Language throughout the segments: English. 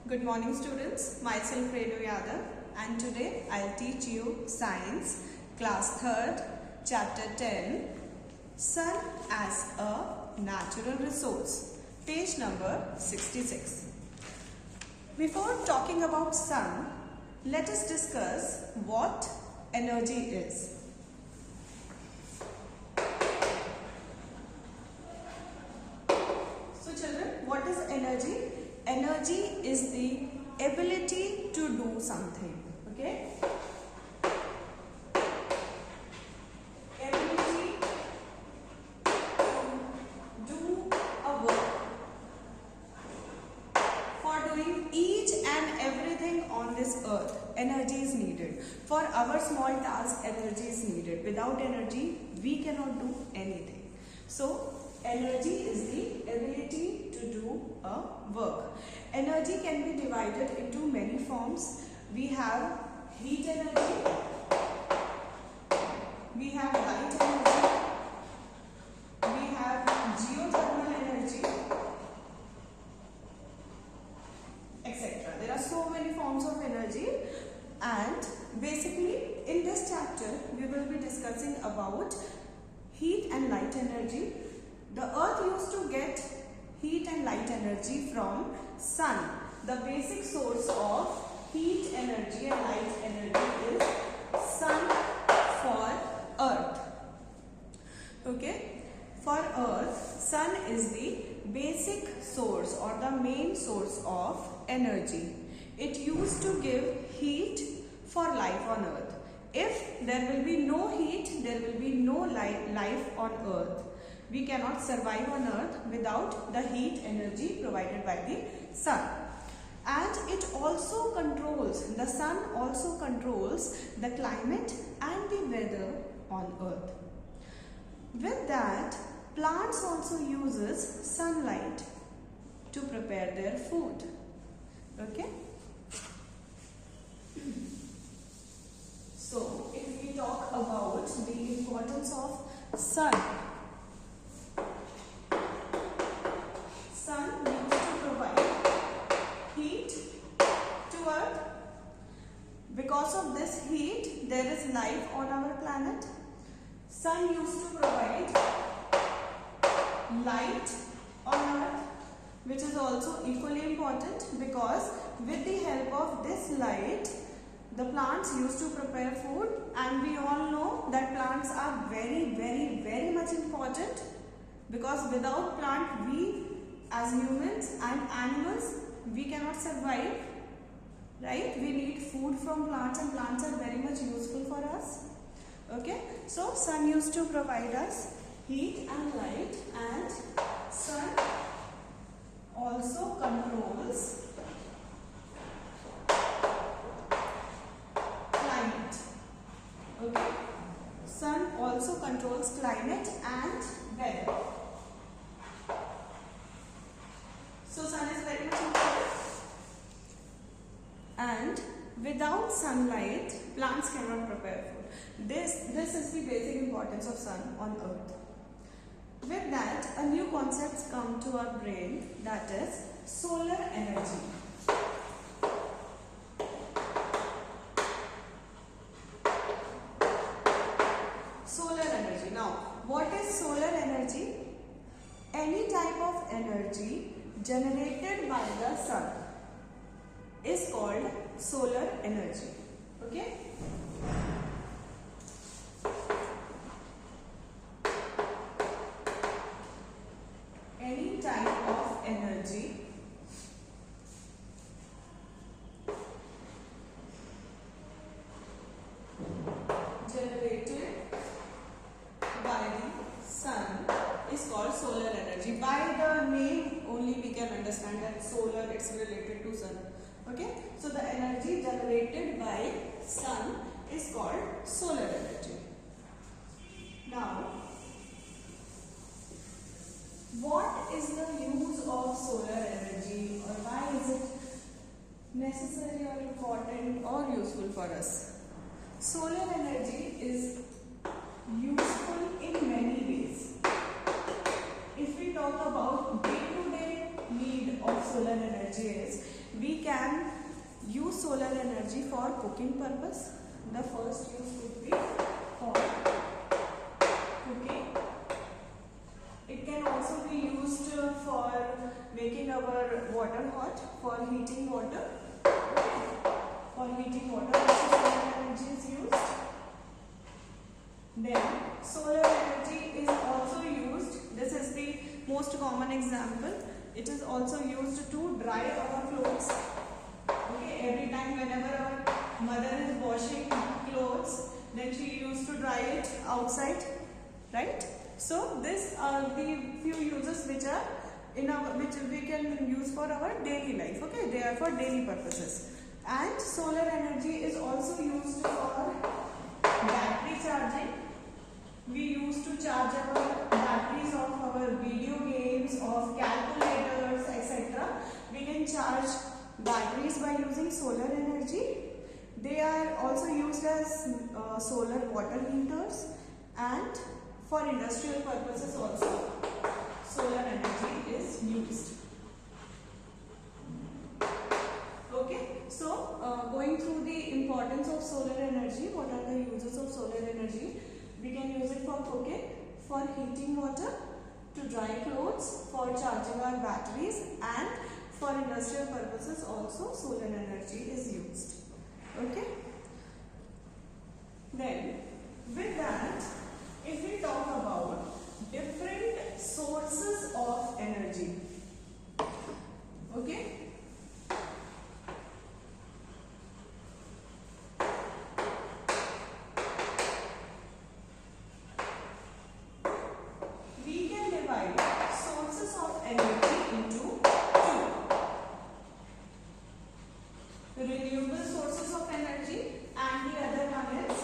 Good morning students, myself Renu Yadav and today I'll teach you Science, Class 3rd, Chapter 10, Sun as a Natural Resource, page number 66. Before talking about Sun, let us discuss what energy is. So children, what is energy? Energy is the ability to do something, okay? Ability to do a work. For doing each and everything on this earth, energy is needed. For our small task, energy is needed. Without energy, we cannot do anything. So, energy is the ability to do a work. Energy can be divided into many forms. We have heat energy, we have light energy, we have geothermal energy, etc. There are so many forms of energy, and basically in this chapter we will be discussing about heat and light energy. The earth used to get heat and light energy from sun. The basic source of heat energy and light energy is sun for earth. Okay? For earth, sun is the basic source or the main source of energy. It used to give heat for life on earth. If there will be no heat, there will be no life on earth. We cannot survive on earth without the heat energy provided by the sun. And it also controls, the sun also controls the climate and the weather on earth. With that, plants also uses sunlight to prepare their food. Okay? So, if we talk about the importance of sun, sun used to provide heat to earth. Because of this heat, there is life on our planet. Sun used to provide light on earth, which is also equally important because with the help of this light, the plants used to prepare food, and we all know that plants are very much important because without plant, we as humans and animals, we cannot survive, right? We need food from plants and plants are very much useful for us. Okay, so sun used to provide us heat and light, and sun also controls climate. Okay, sun also controls climate and weather. So sun is very much important, and without sunlight, plants cannot prepare food. This is the basic importance of sun on earth. With that, a new concept comes to our brain, that is solar energy. Solar energy. Now, what is solar energy? Any type of energy generated by the sun is called solar energy. Okay? Any type of energy generated by the sun is called solar energy. By the name only we can understand that solar, it's related to sun. Okay, so the energy generated by sun is called solar energy. Now, what is the use of solar energy, or why is it necessary or important or useful for us? Solar energy is useful in many ways. If we talk about day-to-day need of solar energy is we can use solar energy for cooking purpose. The first use could be for cooking. It can also be used for making our water hot, for heating water. For heating water also solar energy is used. Then solar energy is also used, this is the most common example, it is also used to dry our clothes. Okay, every time whenever our mother is washing clothes, then she used to dry it outside, right? So this are the few uses which are in our, which we can use for our daily life. Okay, they are for daily purposes. And solar energy is also used for battery charging. We used to charge our batteries of our video games, of calculators, etc. We can charge batteries by using solar energy. They are also used as solar water heaters, and for industrial purposes also solar energy is used. Okay, so going through the importance of solar energy, what are the uses of solar energy? We can use it for cooking, for heating water, to dry clothes, for charging our batteries, and for industrial purposes also solar energy is used. Okay. Then with that, if we talk about different sources of energy, okay. Renewable sources of energy, and the other one is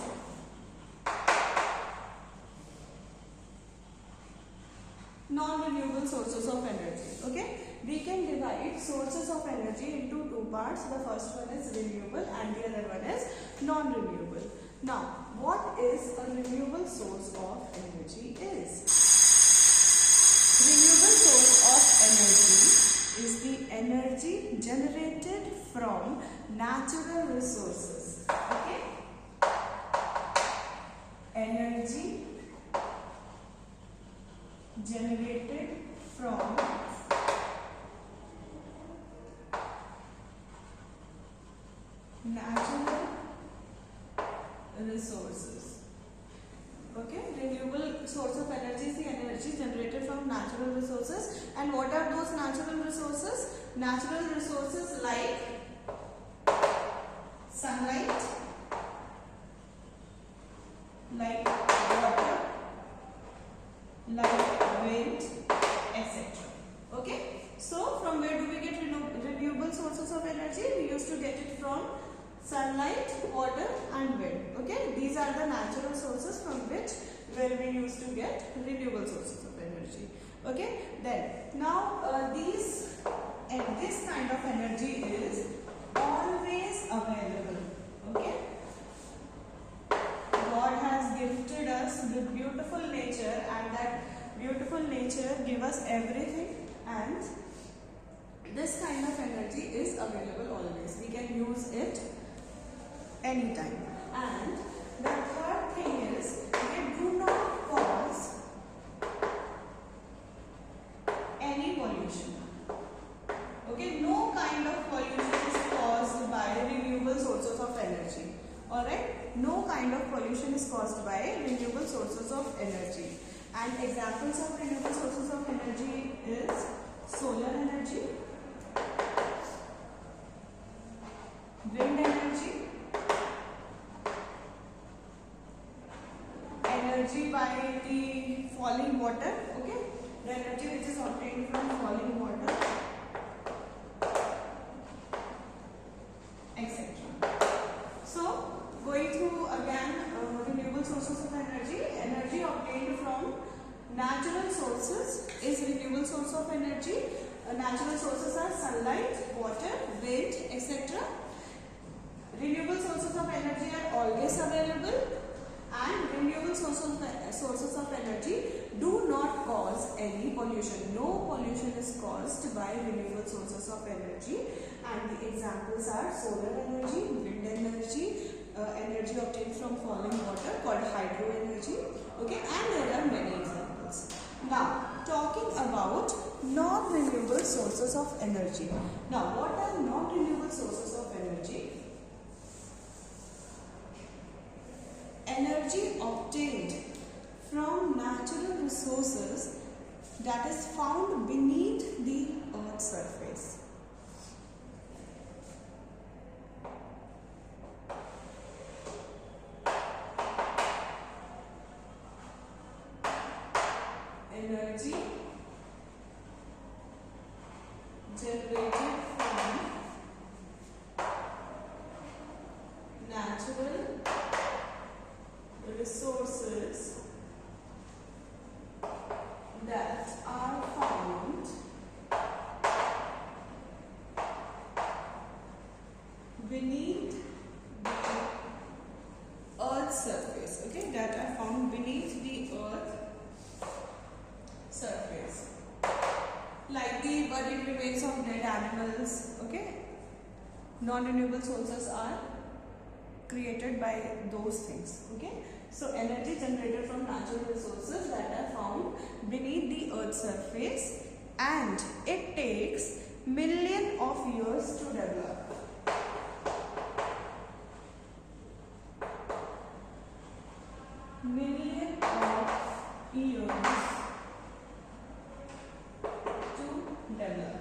non-renewable sources of energy. Okay, we can divide sources of energy into two parts. The first one is renewable and the other one is non-renewable. Now, what is a renewable source of energy is? Renewable source of energy is the energy generated from natural resources. Okay? Energy generated from natural resources. Okay, renewable source of energy is the energy generated from natural resources. And what are those natural resources? Natural resources like sunlight, like water, like wind, etc. Okay, so from where do we get renewable sources of energy? We used to get it from sunlight, water and wind. Okay, these are the natural sources from which where we used to get renewable sources of energy. Okay, then now this kind of energy is always available. Okay, God has gifted us with beautiful nature, and that beautiful nature give us everything, and this kind of energy is available always. We can use it anytime. And the third thing is, they do not cause any pollution. Okay, no kind of pollution is caused by renewable sources of energy. Alright, no kind of pollution is caused by renewable sources of energy. And examples of renewable sources of energy is solar energy, wind energy, energy by the falling water, okay, the energy which is obtained from falling water, etc. So, going through again renewable sources of energy, energy obtained from natural sources is renewable source of energy. Natural sources are sunlight, water, wind, etc. Renewable sources of energy are always available, and renewable sources of energy do not cause any pollution. No pollution is caused by renewable sources of energy, and the examples are solar energy, wind energy, energy obtained from falling water called hydro energy. Okay, and there are many examples. Now, talking about non-renewable sources of energy. Now, what are non-renewable sources of energy? Energy obtained from natural resources that is found beneath the earth's surface. Energy generated from natural resources that are found beneath the earth's surface. Okay, that are found beneath the earth surface, like the buried remains of dead animals. Okay, non-renewable sources are created by those things. Okay, so energy generated from natural resources that are found beneath the earth's surface, and it takes millions of years to develop. Millions of years to develop.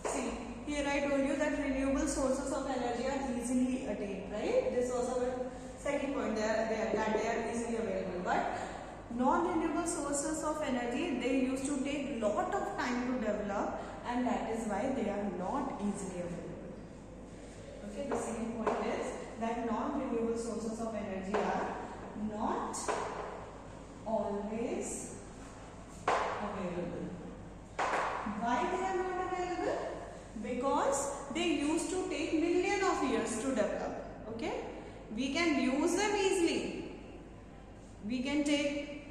See, here I told you that renewable sources of energy are easily attained, right? This was our second point, that they are easily available. But non-renewable sources of energy, they used to take lot of time to develop, and that is why they are not easily available. Okay, the second point is that non-renewable sources of energy are not always available. Why they are not available? Because they used to take millions of years to develop. Okay, we can use them easily. We can take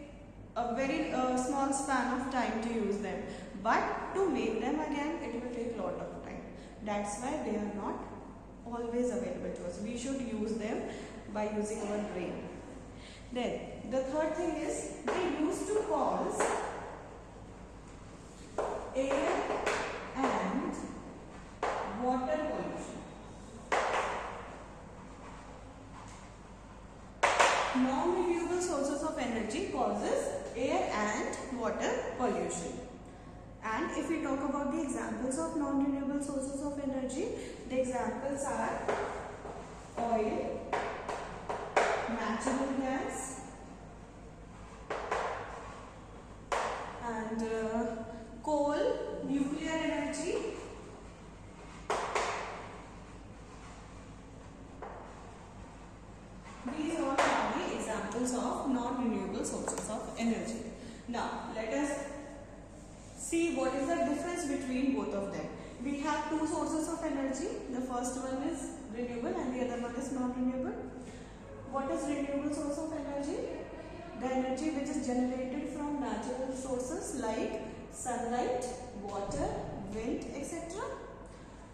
a very small span of time to use them, but to make them again, it will take a lot of time. That's why they are not always available to us. We should use them by using our brain. Then the third thing is, they used to cause air and water pollution. Non-renewable sources of energy causes air and water pollution. And if we talk about the examples of non-renewable sources of energy, the examples are oil, natural gas, and coal, nuclear energy, these all are the examples of non-renewable sources of energy. Now, let us see what is the difference between both of them. We have two sources of energy. The first one is renewable and the other one is non-renewable. What is renewable source of energy? The energy which is generated from natural sources like sunlight, water, wind, etc.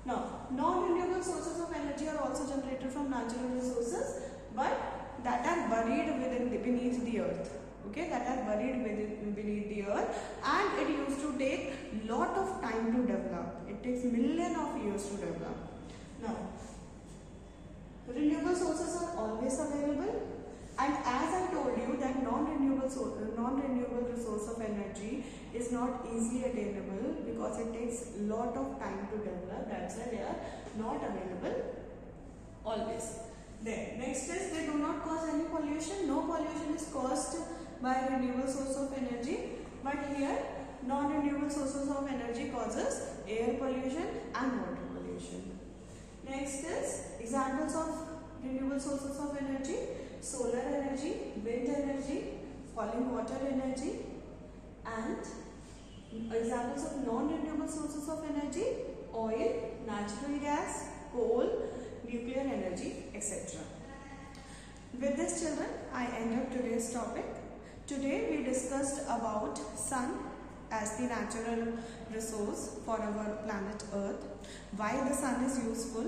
Now, non-renewable sources of energy are also generated from natural resources, but that are buried beneath the earth. Okay, that are buried beneath the earth, and it used to take lot of time to develop. It takes millions of years to develop. Now, renewable sources are always available, and as I told you that non-renewable resource of energy is not easily attainable because it takes lot of time to develop. That's why they are not available always. Then next is, they do not cause any pollution. No pollution is caused by renewable source of energy, but here non-renewable sources of energy causes air pollution and water pollution. Next is examples of renewable sources of energy: solar energy, wind energy, falling water energy, and examples of non-renewable sources of energy: oil, natural gas, coal, nuclear energy, etc. With this, children, I end up today's topic. Today we discussed about sun as the natural resource for our planet Earth, why the sun is useful,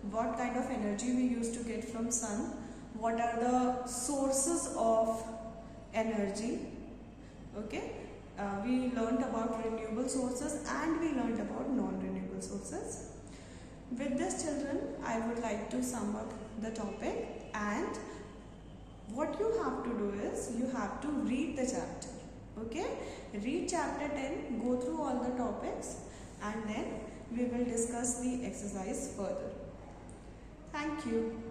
what kind of energy we used to get from sun, what are the sources of energy. Okay, we learned about renewable sources and we learned about non-renewable sources. With this, children, I would like to sum up the topic, and what you have to do is you have to read the chapter. Okay, read chapter 10, go through all the topics, and then we will discuss the exercise further. Thank you.